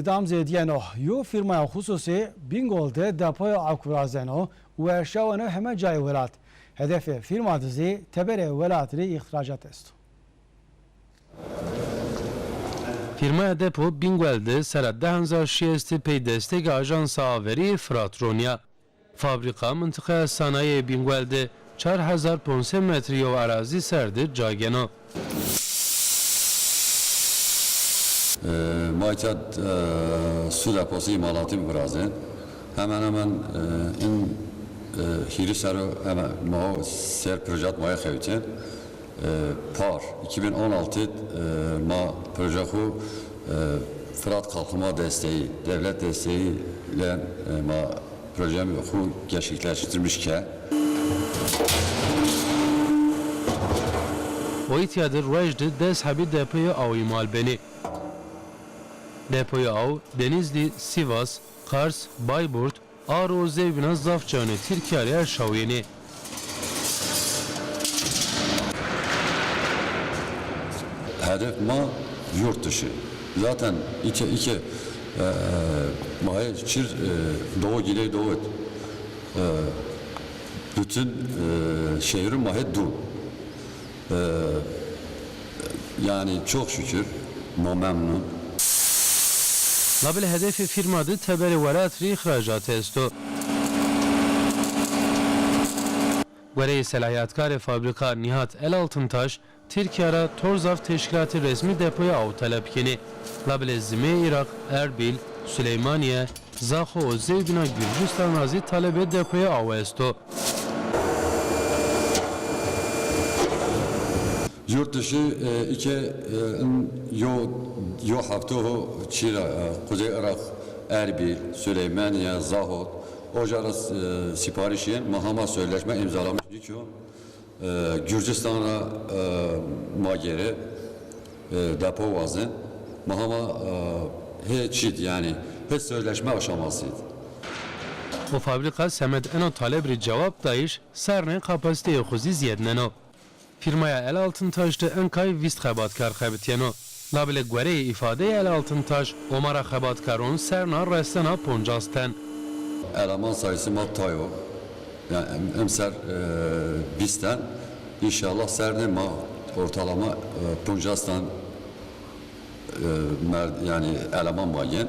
Dam zediyeno yo firmaya hususi Bingol'de depoya akurazeno u erşavano heme cay velat. Hedefi firma dizi tebere velatri ihracat est. Firmaya depo Bingol'de sera 2006 peydesteki ajansa averi Fratronia. Fabrika mıntıkaya sanayi Bingol'de 4500 metre yol arazi serdi cageno. Mayçad su deposu imalatı birazın. Hemen in hiri seru hemen ma ser projet maya xevçen. Par 2016 ma projeku Fırat Kalkınma Desteği, devlet desteğiyle ma projemi gerçekleştirmişken O itiyadır rejdi deshabi depoyu av imal beni. Depoyu av Denizli, Sivas, Kars, Bayburt, Ağrı Zevbina Zafçanı, Tirkiyeli Erşaviyeni. hedef ma yurt dışı. Zaten iki mahaya çir doğu giley doğu bütün şehrin mahaya du. Yani çok şükür memnun. Labil hedefi firmadı teberi velatri ihracat esto. Göreyi selahiyatkar fabrika Nihat El Altıntaş, Tirkiyara Torzaf Teşkilatı resmi depoya av talepkeni. Labil Zime Irak, Erbil, Süleymaniye, Zaho Zevbina Gürcistan azi talebe depoya av esto. Yurt dışı yo haftahu çira Kuzey Irak, Erbil, Süleymaniye, Zahod ocara siparişiyen mahama sözleşme imzalamış diyor. Gürcistan'a magere depo vazın mahama hiç yani hiç sözleşme aşamasıydı. O fabrika semet eno talebri cevap dayış serne kapasiteye xuzi ziyedneno. Firmaya El Altıntaş'ta enkay vist xebatkar xebitiyeno. Labile göre ifade El Altıntaş omara xebatkarun serna restena poncasten. Eleman sayısı mattayo. Yani emser bizden inşallah serne ma ortalama Puncastan yani eleman bagen.